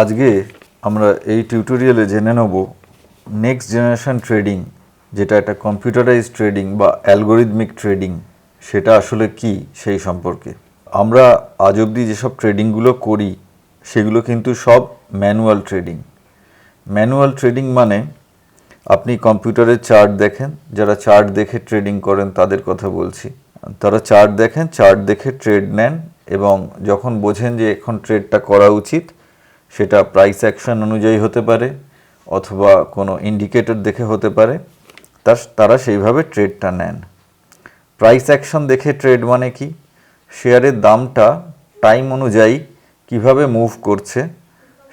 আজকে আমরা এই টিউটোরিয়ালে জেনে নেব নেক্সট জেনারেশন ট্রেডিং, যেটা একটা কম্পিউটারাইজড ট্রেডিং বা অ্যালগোরিদমিক ট্রেডিং, সেটা আসলে কি সেই সম্পর্কে। আমরা আজ অবধি যেসব ট্রেডিংগুলো করি সেগুলো কিন্তু সব ম্যানুয়াল ট্রেডিং। ম্যানুয়াল ট্রেডিং মানে আপনি কম্পিউটারের চার্ট দেখেন, যারা চার্ট দেখে ট্রেডিং করেন তাদের কথা বলছি। তারা চার্ট দেখেন, চার্ট দেখে ট্রেড নেন এবং যখন বোঝেন যে এখন ট্রেডটা করা উচিত, সেটা প্রাইস অ্যাকশন অনুযায়ী হতে পারে অথবা কোনো ইন্ডিকেটর দেখে হতে পারে, তারা সেইভাবে ট্রেডটা নেন। প্রাইস অ্যাকশন দেখে ট্রেড মানে কি? শেয়ারের দামটা টাইম অনুযায়ী কিভাবে মুভ করছে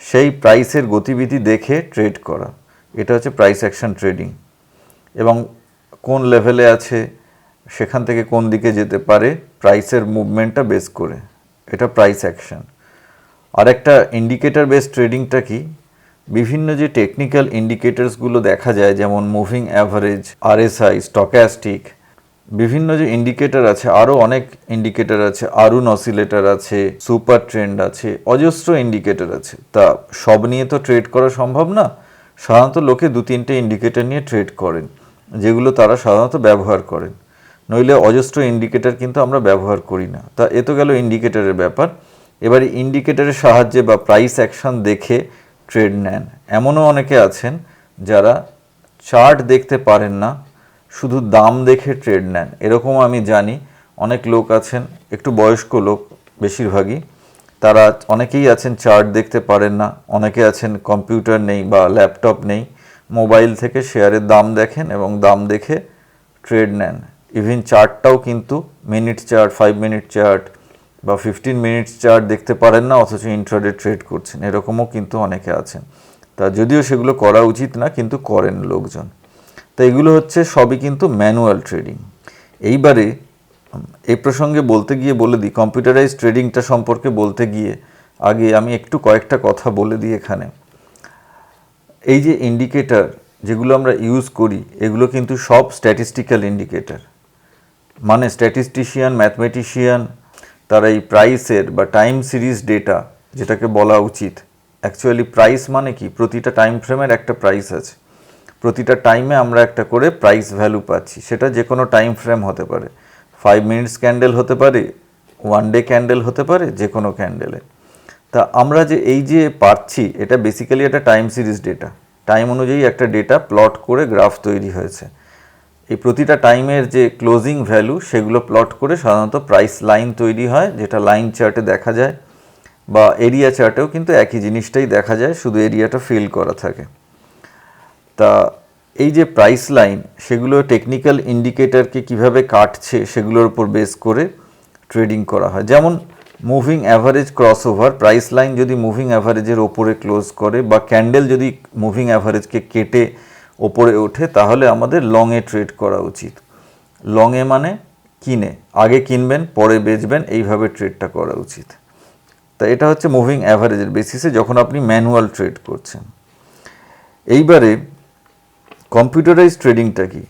সেই প্রাইসের গতিবিধি দেখে ট্রেড করা, এটা হচ্ছে প্রাইস অ্যাকশন ট্রেডিং। এবং কোন লেভেলে আছে, সেখান থেকে কোন দিকে যেতে পারে প্রাইসের মুভমেন্টটা বেস করে, এটা প্রাইস অ্যাকশন। আর একটা ইন্ডিকেটর বেস ট্রেডিংটা কি? বিভিন্ন যে টেকনিক্যাল ইন্ডিকেটরসগুলো দেখা যায়, যেমন মুভিং অ্যাভারেজ, আরএসআই, স্টক্যাস্টিক, বিভিন্ন যে ইন্ডিকেটর আছে, আরও অনেক ইন্ডিকেটর আছে, আরুন অসিলেটর আছে, সুপার ট্রেন্ড আছে, অজস্র ইন্ডিকেটর আছে। তা সব নিয়ে তো ট্রেড করা সম্ভব না। সাধারণত লোকে 2-3টে ইন্ডিকেটর নিয়ে ট্রেড করেন, যেগুলো তারা সাধারণত ব্যবহার করেন, নইলে অজস্র ইন্ডিকেটর কিন্তু আমরা ব্যবহার করি না। তা এ তো গেল ইন্ডিকেটরের ব্যাপার। এবারে ইন্ডিকেটরের সাহায্যে বা প্রাইস অ্যাকশন দেখে ট্রেড নেন। এমনও অনেকে আছেন যারা চার্ট দেখতে পারেন না, শুধু দাম দেখে ট্রেড নেন। এরকম আমি জানি অনেক লোক আছেন, একটু বয়স্ক লোক বেশিরভাগই। তারা অনেকেই আছেন চার্ট দেখতে পারেন না, অনেকে আছেন কম্পিউটার নেই বা ল্যাপটপ নেই, মোবাইল থেকে শেয়ারের দাম দেখেন এবং দাম দেখে ট্রেড নেন। ইভেন চার্টটাও কিন্তু মিনিট চার্ট, 5 মিনিট চার্ট বা 15 মিনিটস চার্ট দেখতে পারেন না, অথচ ইন্ট্রাডে ট্রেড করছেন, এরকমও কিন্তু অনেকে আছেন। তা যদিও সেগুলো করা উচিত না, কিন্তু করেন লোকজন। তা এগুলো হচ্ছে সবই কিন্তু ম্যানুয়াল ট্রেডিং। এইবারে এই প্রসঙ্গে বলতে গিয়ে বলে দিই, কম্পিউটারাইজ ট্রেডিংটা সম্পর্কে বলতে গিয়ে আগে আমি একটু কয়েকটা কথা বলে দিই এখানে। এই যে ইন্ডিকেটর যেগুলো আমরা ইউজ করি, এগুলো কিন্তু সব স্ট্যাটিস্টিক্যাল ইন্ডিকেটর। মানে স্ট্যাটিস্টিশিয়ান, ম্যাথমেটিশিয়ান, তারা এই প্রাইসের বা টাইম সিরিজ ডেটা, যেটাকে বলা উচিত অ্যাকচুয়ালি প্রাইস মানে কি, প্রতিটা টাইম ফ্রেমের একটা প্রাইস আছে, প্রতিটা টাইমে আমরা একটা করে প্রাইস ভ্যালু পাচ্ছি। সেটা যে কোনো টাইম ফ্রেম হতে পারে, 5 মিনিটস ক্যান্ডেল হতে পারে, 1 ডে ক্যান্ডেল হতে পারে, যে কোনো ক্যান্ডেলে। তা আমরা যে এই যে পাচ্ছি, এটা বেসিক্যালি একটা টাইম সিরিজ ডেটা। টাইম অনুযায়ী একটা ডেটা প্লট করে গ্রাফ তৈরি হয়েছে। এই প্রতিটা টাইমের যে ক্লোজিং ভ্যালু, সেগুলো প্লট করে সাধারণত প্রাইস লাইন তৈরি হয়, যেটা লাইন চার্টে দেখা যায়, বা এরিয়া চার্টেও কিন্তু একই জিনিসটাই দেখা যায়, শুধু এরিয়াটা ফিল করা থাকে। তা এই যে প্রাইস লাইন, সেগুলো টেকনিক্যাল ইন্ডিকেটরকে কিভাবে কাটছে সেগুলোর উপর বেস করে ট্রেডিং করা হয়। যেমন moving average cross over, price line যদি মুভিং অ্যাভারেজের ওপরে ক্লোজ করে বা ক্যান্ডেল যদি মুভিং অ্যাভারেজকে কেটে ওপরে ওঠে, তাহলে আমাদের লংয়ে ট্রেড করা উচিত। লংয়ে মানে কিনে, আগে কিনবেন পরে বেচবেন, এইভাবে ট্রেডটা করা উচিত। তা এটা হচ্ছে মুভিং অ্যাভারেজের বেসিসে যখন আপনি ম্যানুয়াল ট্রেড করছেন। এইবারে কম্পিউটারাইজ ট্রেডিংটা কি?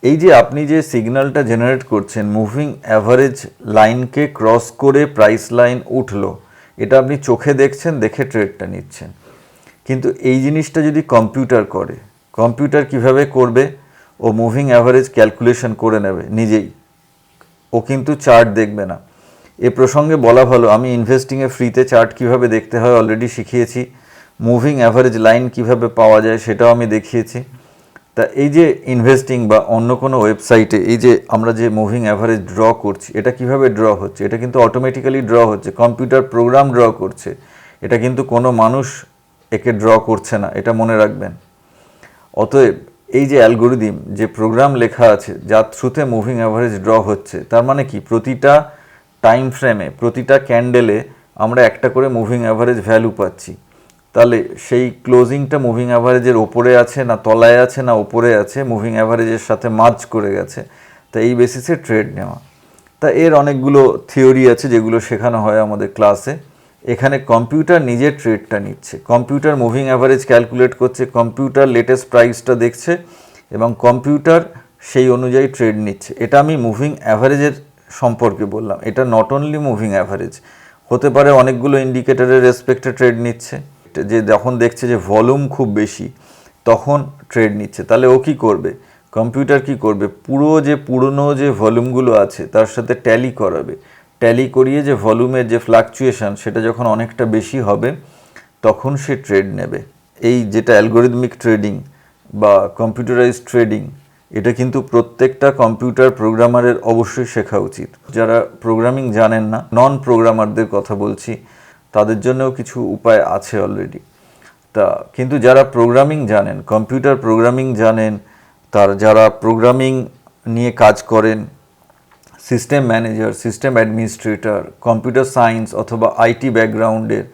এই যে আপনি যে সিগন্যালটা জেনারেট করছেন, মুভিং অ্যাভারেজ লাইনকে ক্রস করে প্রাইস লাইন উঠলো, এটা আপনি চোখে দেখছেন, দেখে ট্রেডটা নিচ্ছেন। কিন্তু এই জিনিসটা যদি কম্পিউটার করে, কম্পিউটার কিভাবে করবে? ও মুভিং অ্যাভারেজ ক্যালকুলেশন করে নেবে নিজেই, ও কিন্তু চার্ট দেখবে না। এ প্রসঙ্গে বলা ভালো, আমি ইনভেস্টিংয়ে ফ্রিতে চার্ট কিভাবে দেখতে হয় অলরেডি শিখিয়েছি, মুভিং অ্যাভারেজ লাইন কিভাবে পাওয়া যায় সেটাও আমি দেখিয়েছি। তা এই যে ইনভেস্টিং বা অন্য কোনো ওয়েবসাইটে এই যে আমরা যে মুভিং অ্যাভারেজ ড্র করছি, এটা কিভাবে ড্র হচ্ছে? এটা কিন্তু অটোমেটিক্যালি ড্র হচ্ছে, কম্পিউটার প্রোগ্রাম ড্র করছে, এটা কিন্তু কোনো মানুষ একে ড্র করছে না, এটা মনে রাখবেন। অতএব এই যে অ্যালগোরিদম, যে প্রোগ্রাম লেখা আছে যার থ্রুতে মুভিং অ্যাভারেজ ড্র হচ্ছে, তার মানে কি প্রতিটা টাইম ফ্রেমে, প্রতিটা ক্যান্ডেলে আমরা একটা করে মুভিং অ্যাভারেজ ভ্যালু পাচ্ছি। তাহলে সেই ক্লোজিংটা মুভিং অ্যাভারেজের ওপরে আছে না তলায় আছে না ওপরে আছে, মুভিং অ্যাভারেজের সাথে মার্জ করে গেছে। তা এই বেসিসে ট্রেড নেওয়া। তা এর অনেকগুলো থিওরি আছে যেগুলো শেখানো হয় আমাদের ক্লাসে। এখানে কম্পিউটার নিজের ট্রেডটা নিচ্ছে, কম্পিউটার মুভিং অ্যাভারেজ ক্যালকুলেট করছে, কম্পিউটার লেটেস্ট প্রাইসটা দেখছে এবং কম্পিউটার সেই অনুযায়ী ট্রেড নিচ্ছে। এটা আমি মুভিং অ্যাভারেজের সম্পর্কে বললাম। এটা নট অনলি মুভিং অ্যাভারেজ, হতে পারে অনেকগুলো ইন্ডিকেটরের রেসপেক্টে ট্রেড নিচ্ছে। যে যখন দেখছে যে ভলিউম খুব বেশি তখন ট্রেড নিচ্ছে, তাহলে ও কী করবে, কম্পিউটার কি করবে, পুরনো যে ভলিউমগুলো আছে তার সাথে ট্যালি করাবে, ট্যালি করিয়ে যে ভলিউমের যে ফ্লাকচুয়েশন সেটা যখন অনেকটা বেশি হবে তখন সে ট্রেড নেবে। এই যেটা অ্যালগোরিদমিক ট্রেডিং বা কম্পিউটারাইজ ট্রেডিং, এটা কিন্তু প্রত্যেকটা কম্পিউটার প্রোগ্রামারের অবশ্যই শেখা উচিত। যারা প্রোগ্রামিং জানেন না, নন প্রোগ্রামারদের কথা বলছি, তাদের জন্যও কিছু উপায় আছে অলরেডি। তা কিন্তু যারা প্রোগ্রামিং জানেন, কম্পিউটার প্রোগ্রামিং জানেন, যারা প্রোগ্রামিং নিয়ে কাজ করেন, system manager, system administrator, computer science অথবা আইটি ব্যাকগ্রাউন্ডের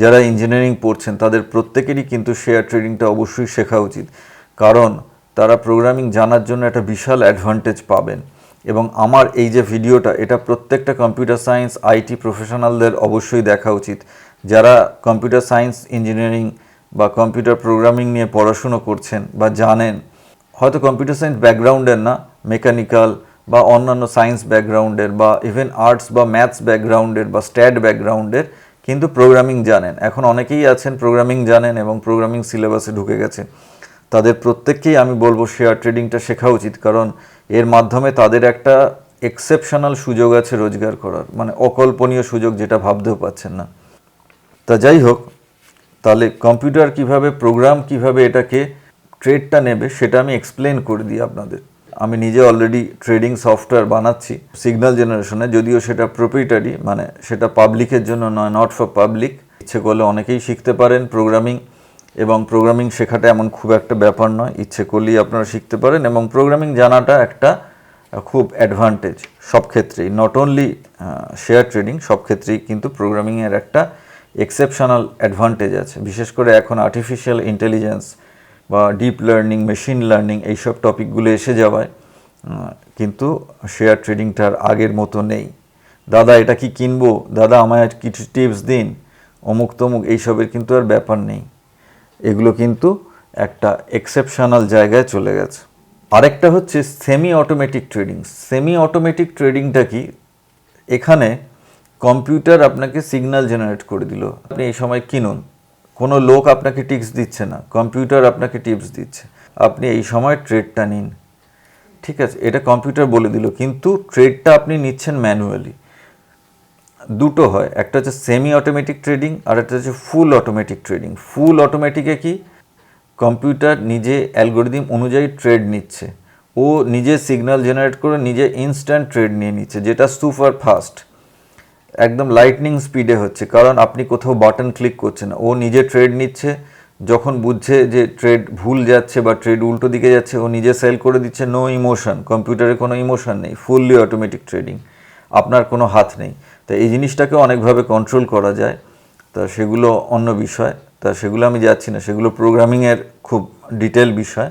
যারা ইঞ্জিনিয়ারিং পড়ছেন, তাদের প্রত্যেকেরই কিন্তু শেয়ার ট্রেডিংটা অবশ্যই শেখা উচিত, কারণ তারা প্রোগ্রামিং জানার জন্য একটা বিশাল অ্যাডভান্টেজ পাবেন। এবং আমার এই যে ভিডিওটা, এটা প্রত্যেকটা কম্পিউটার সায়েন্স আইটি প্রফেশনালদের অবশ্যই দেখা উচিত, যারা কম্পিউটার সায়েন্স ইঞ্জিনিয়ারিং বা কম্পিউটার প্রোগ্রামিং নিয়ে পড়াশুনো করছেন বা জানেন, হয়তো কম্পিউটার সায়েন্স ব্যাকগ্রাউন্ডের না, মেকানিক্যাল বা অন্যান্য সায়েন্স ব্যাকগ্রাউন্ডের বা ইভেন আর্টস বা ম্যাথস ব্যাকগ্রাউন্ডের বা স্ট্যাট ব্যাকগ্রাউন্ডের, কিন্তু প্রোগ্রামিং জানেন। এখন অনেকেই আছেন প্রোগ্রামিং জানেন এবং প্রোগ্রামিং সিলেবাসে ঢুকে গেছেন, তাদের প্রত্যেককেই আমি বলবো শেয়ার ট্রেডিংটা শেখা উচিত, কারণ এর মাধ্যমে তাদের একটা এক্সেপশনাল সুযোগ আছে রোজগার করার, মানে অকল্পনীয় সুযোগ যেটা ভাবতেও পাচ্ছেন না। তা যাই হোক, তাহলে কম্পিউটার কিভাবে, প্রোগ্রাম কিভাবে এটাকে ট্রেডটা নেবে সেটা আমি এক্সপ্লেন করে দিই আপনাদের। আমি নিজে অলরেডি ট্রেডিং সফটওয়্যার বানাচ্ছি সিগন্যাল জেনারেশনে, যদিও সেটা প্রোপ্রিয়েটারি, মানে সেটা পাবলিকের জন্য নয়, নট ফর পাবলিক। ইচ্ছে করলে অনেকেই শিখতে পারেন প্রোগ্রামিং, এবং প্রোগ্রামিং শেখাটা এমন খুব একটা ব্যাপার নয়, ইচ্ছে করলেই আপনারা শিখতে পারেন। এবং প্রোগ্রামিং জানাটা একটা খুব অ্যাডভান্টেজ সব ক্ষেত্রেই, নট অনলি শেয়ার ট্রেডিং, সব ক্ষেত্রেই কিন্তু প্রোগ্রামিংয়ের একটা এক্সেপশনাল অ্যাডভান্টেজ আছে। বিশেষ করে এখন আর্টিফিশিয়াল ইন্টেলিজেন্স বা ডিপ লার্নিং, মেশিন লার্নিং এইসব টপিকগুলো এসে যাওয়ায় কিন্তু শেয়ার ট্রেডিংটার আগের মতো নেই। দাদা এটা কি কিনবো, দাদা আমায় কিছু টিপস দিন, অমুক তমুক, এইসবের কিন্তু আর ব্যাপার নেই। এগুলো কিন্তু একটা এক্সেপশনাল জায়গায় চলে গেছে। আরেকটা হচ্ছে semi automatic trading. Semi automatic ট্রেডিংটা কি, এখানে কম্পিউটার আপনাকে সিগন্যাল জেনারেট করে দিল, আপনি এই সময় কিনুন, কোনো লোক আপনাকে টিপস দিচ্ছে না, কম্পিউটার আপনাকে টিপস দিচ্ছে, আপনি এই সময় ট্রেডটা নিন, ঠিক আছে, এটা কম্পিউটার বলে দিল, কিন্তু ট্রেডটা আপনি নিচ্ছেন ম্যানুয়ালি। দুটো হয়, একটা হচ্ছে সেমি অটোমেটিক ট্রেডিং আর একটা হচ্ছে ফুল অটোমেটিক ট্রেডিং। ফুল অটোমেটিকে কি, কম্পিউটার নিজে অ্যালগোরিদম অনুযায়ী ট্রেড নিচ্ছে, ও নিজে সিগন্যাল জেনারেট করে নিজে ইনস্ট্যান্ট ট্রেড নিয়ে নিচ্ছে, যেটা সুপার ফাস্ট, একদম লাইটনিং স্পিডে হচ্ছে, কারণ আপনি কোথাও বাটন ক্লিক করছেন না, ও নিজে ট্রেড নিচ্ছে, যখন বুঝছে যে ট্রেড ভুল যাচ্ছে বা ট্রেড উল্টো দিকে যাচ্ছে ও নিজে সেল করে দিচ্ছে। নো ইমোশন, কম্পিউটারে কোনো ইমোশন নেই, ফুললি অটোমেটিক ট্রেডিং, আপনার কোনো হাত নেই। তা এই জিনিসটাকে অনেকভাবে কন্ট্রোল করা যায়, তা সেগুলো অন্য বিষয়, তা সেগুলো আমি যাচ্ছি না, সেগুলো প্রোগ্রামিংয়ের খুব ডিটেল বিষয়।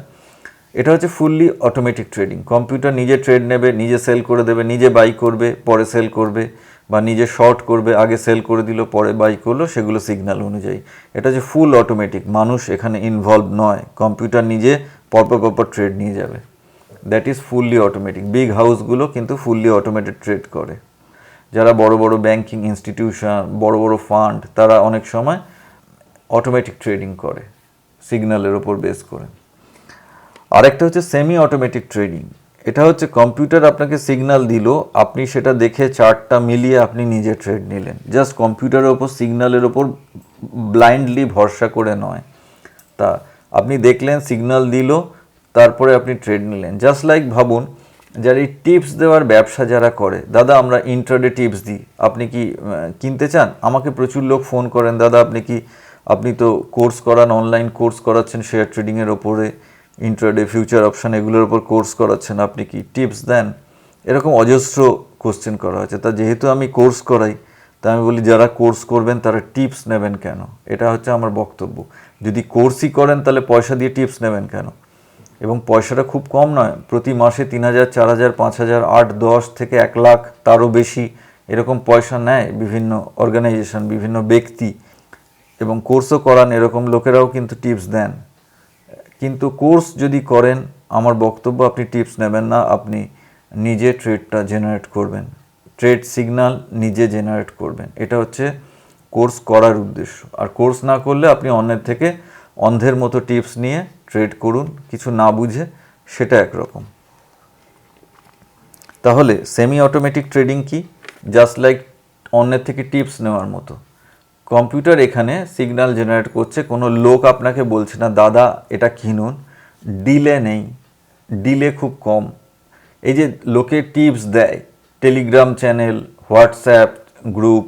এটা হচ্ছে ফুললি অটোমেটিক ট্রেডিং, কম্পিউটার নিজে ট্রেড নেবে, নিজে সেল করে দেবে, নিজে বাই করবে পরে সেল করবে, বা নিজে শর্ট করবে, আগে সেল করে দিল পরে বাই করলো, সেগুলো সিগন্যাল অনুযায়ী। এটা যে ফুল অটোমেটিক, মানুষ এখানে ইনভলভ নয়, কম্পিউটার নিজে পরপর ট্রেড নিয়ে যাবে, that is fully automatic. Big হাউসগুলো কিন্তু ফুললি অটোমেটেড ট্রেড করে। যারা বড় বড় ব্যাংকিং ইনস্টিটিউশন, বড় বড় ফান্ড, তারা অনেক সময় অটোমেটিক ট্রেডিং করে সিগন্যালের ওপর বেস করে। আরেকটা হচ্ছে সেমি অটোমেটিক ট্রেডিং। এটা হচ্ছে কম্পিউটার আপনাকে সিগন্যাল দিল, আপনি সেটা দেখে চার্টটা মিলিয়ে আপনি নিজে ট্রেড নিলেন, জাস্ট কম্পিউটারের ওপর সিগন্যালের ওপর ব্লাইন্ডলি ভরসা করে নয়। তা আপনি দেখলেন সিগন্যাল দিল, তারপরে আপনি ট্রেড নিলেন। জাস্ট লাইক ভাবুন, যারা এই টিপস দেওয়ার ব্যবসা যারা করে, দাদা আমরা ইন্ট্রাডে টিপস দিই, আপনি কি কিনতে চান? আমাকে প্রচুর লোক ফোন করেন, দাদা আপনি তো কোর্স করান, অনলাইন কোর্স করাচ্ছেন শেয়ার ট্রেডিংয়ের ওপরে, ইন্ট্রাডে, ফিউচার অপশান, এগুলোর ওপর কোর্স করাচ্ছেন, আপনি কি টিপস দেন? এরকম অজস্র কোশ্চেন করা হয়েছে। তা যেহেতু আমি কোর্স করাই, তা আমি বলি যারা কোর্স করবেন তারা টিপস নেবেন কেন? এটা হচ্ছে আমার বক্তব্য। যদি কোর্সই করেন তাহলে পয়সা দিয়ে টিপস নেবেন কেন? এবং পয়সাটা খুব কম নয়, প্রতি মাসে 3,000, 4,000, 5,000, 8, 10 থেকে 1 লাখ, তারও বেশি এরকম পয়সা নেয় বিভিন্ন অর্গানাইজেশন, বিভিন্ন ব্যক্তি, এবং কোর্সও করান, এরকম লোকেরাও কিন্তু টিপস দেন। কিন্তু কোর্স যদি করেন, আমার বক্তব্য আপনি টিপস নেবেন না, আপনি নিজে ট্রেডটা জেনারেট করবেন, ট্রেড সিগন্যাল নিজে জেনারেট করবেন। এটা হচ্ছে কোর্স করার উদ্দেশ্য। আর কোর্স না করলে আপনি অন্যের থেকে অন্ধের মতো টিপস নিয়ে ট্রেড করুন, কিছু না বুঝে, সেটা একরকম। তাহলে সেমি অটোমেটিক ট্রেডিং কি? জাস্ট লাইক অন্যের থেকে টিপস নেওয়ার মতো। কম্পিউটার এখানে সিগন্যাল জেনারেট করছে, কোনো লোক আপনাকে বলছে না দাদা এটা কিনুন, ডিলে নেই, ডিলে খুব কম। এই যে লোকে টিপস দেয়, টেলিগ্রাম চ্যানেল, হোয়াটসঅ্যাপ গ্রুপ,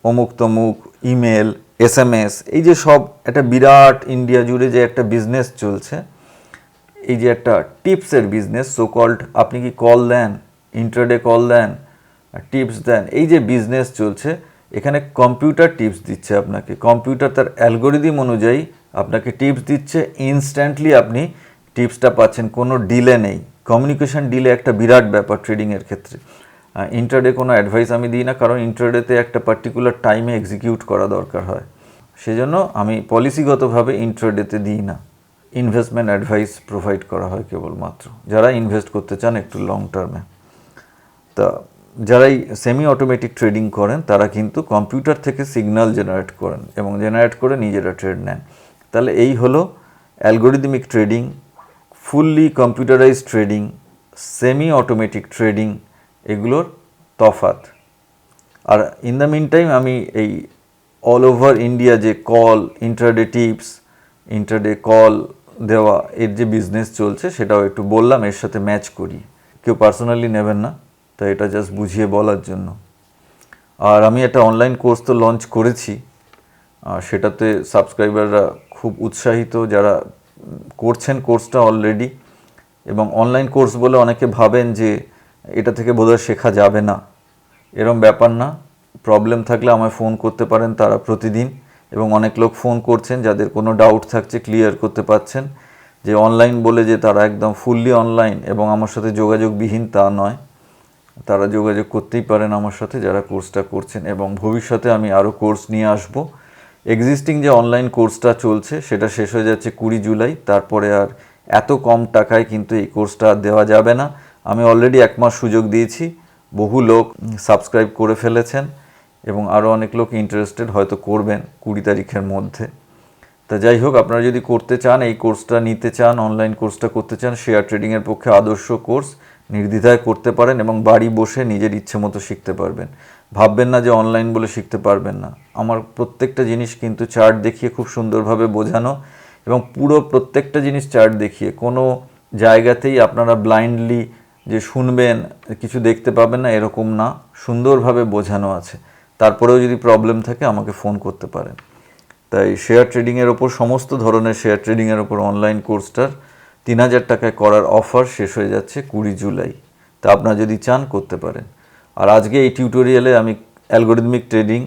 অমুক তমুক, ইমেল, SMS, এই যে সব একটা বিরাট ইন্ডিয়া জুড়ে যে একটা বিজনেস চলছে, এই যে একটা টিপসের বিজনেস সো কল্ড, আপনি কি কল দেন, ইন্ট্রাডে কল দেন, টিপস দেন, এই যে বিজনেস চলছে, এখানে কম্পিউটার টিপস দিচ্ছে আপনাকে। কম্পিউটার তার অ্যালগোরিদম অনুযায়ী আপনাকে টিপস দিচ্ছে, ইনস্ট্যান্টলি আপনি টিপসটা পাচ্ছেন, কোনো ডিলে নেই। কমিউনিকেশন ডিলে একটা বিরাট ব্যাপার ট্রেডিংয়ের ক্ষেত্রে। ইন্ট্রাডে কোনো অ্যাডভাইস আমি দিই না, কারণ ইন্ট্রাডেতে একটা পার্টিকুলার টাইমে এক্সিকিউট করা দরকার হয়, সেজন্য আমি পলিসিগতভাবে ইন্ট্রাডেতে দিই না। ইনভেস্টমেন্ট অ্যাডভাইস প্রোভাইড করা হয় কেবলমাত্র যারা ইনভেস্ট করতে চান একটু লং টার্মে। তা যারাই সেমি অটোমেটিক ট্রেডিং করেন তারা কিন্তু কম্পিউটার থেকে সিগন্যাল জেনারেট করেন এবং জেনারেট করে নিজেরা ট্রেড নেন। তাহলে এই হলো algorithmic trading, fully computerise trading, semi automatic trading, এগুলোর তফাৎ। আর ইন দ্য মিন টাইম আমি এই অল ওভার ইন্ডিয়া যে call, intraday tips, intraday call দেওয়া, এর যে বিজনেস চলছে সেটাও একটু বললাম, এর সাথে ম্যাচ করি। কেউ পার্সোনালি নেবেন না, তাই এটা জাস্ট বুঝিয়ে বলার জন্য। আর আমি একটা অনলাইন কোর্স তো লঞ্চ করেছি, সেটাতে সাবস্ক্রাইবাররা খুব উৎসাহিত, যারা করছেন কোর্সটা অলরেডি। এবং অনলাইন কোর্স বলে অনেকে ভাবেন যে এটা থেকে বোধহয় শেখা যাবে না, এরম ব্যাপার না। প্রবলেম থাকলে আমায় ফোন করতে পারেন তারা প্রতিদিন, এবং অনেক লোক ফোন করছেন যাদের কোনো ডাউট থাকছে ক্লিয়ার করতে পারছেন। যে অনলাইন বলে যে তারা একদম ফুললি অনলাইন এবং আমার সাথে যোগাযোগবিহীন তা নয়, তারা যোগাযোগ করতেই পারেন আমার সাথে যারা কোর্সটা করছেন। এবং ভবিষ্যতে আমি আরও কোর্স নিয়ে আসব। এক্সিস্টিং যে অনলাইন কোর্সটা চলছে সেটা শেষ হয়ে যাচ্ছে 20 জুলাই, তারপরে আর এত কম টাকায় কিন্তু এই কোর্সটা দেওয়া যাবে না। আমি অলরেডি 1 মাস সুযোগ দিয়েছি, বহু লোক সাবস্ক্রাইব করে ফেলেছেন এবং আরও অনেক লোক ইন্টারেস্টেড হয়তো করবেন 20 তারিখের মধ্যে। তা যাই হোক, আপনারা যদি করতে চান, এই কোর্সটা নিতে চান, অনলাইন কোর্সটা করতে চান, শেয়ার ট্রেডিংয়ের পক্ষে আদর্শ কোর্স, নির্দ্বিধায় করতে পারেন এবং বাড়ি বসে নিজের ইচ্ছে মতো শিখতে পারবেন। ভাববেন না যে অনলাইন বলে শিখতে পারবেন না। আমার প্রত্যেকটা জিনিস কিন্তু চার্ট দেখিয়ে খুব সুন্দরভাবে বোঝানো, এবং পুরো প্রত্যেকটা জিনিস চার্ট দেখিয়ে, কোনো জায়গাতেই আপনারা ব্লাইন্ডলি যে শুনবেন কিছু দেখতে পাবেন না এরকম না, সুন্দরভাবে বোঝানো আছে। তারপরেও যদি প্রবলেম থাকে আমাকে ফোন করতে পারেন। তাই শেয়ার ট্রেডিংয়ের ওপর, সমস্ত ধরনের শেয়ার ট্রেডিংয়ের ওপর অনলাইন কোর্সটার 3000 টাকায় করার অফার শেষ হয়ে যাচ্ছে 20 জুলাই। তা আপনারা যদি চান করতে পারেন। আর আজকে এই টিউটোরিয়ালে আমি algorithmic trading,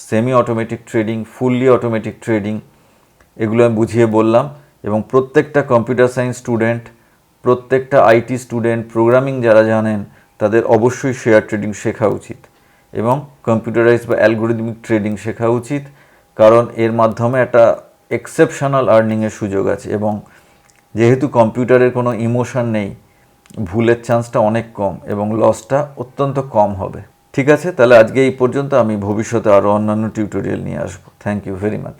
semi automatic trading, fully automatic trading, এগুলো আমি বুঝিয়ে বললাম। এবং প্রত্যেকটা কম্পিউটার সায়েন্স স্টুডেন্ট, প্রত্যেকটা IT স্টুডেন্ট, প্রোগ্রামিং যারা জানেন তাদের অবশ্যই শেয়ার ট্রেডিং শেখা উচিত এবং কম্পিউটারাইজ বা অ্যালগোরিদমিক ট্রেডিং শেখা উচিত, কারণ এর মাধ্যমে একটা এক্সেপশনাল আর্নিংয়ের সুযোগ আছে। এবং যেহেতু কম্পিউটারের কোনো ইমোশন নেই, ভুলের চান্সটা অনেক কম এবং লসটা অত্যন্ত কম হবে। ঠিক আছে, তাহলে আজকে এই পর্যন্ত। আমি ভবিষ্যতে আরও অন্যান্য টিউটোরিয়াল নিয়ে আসবো। Thank you very much.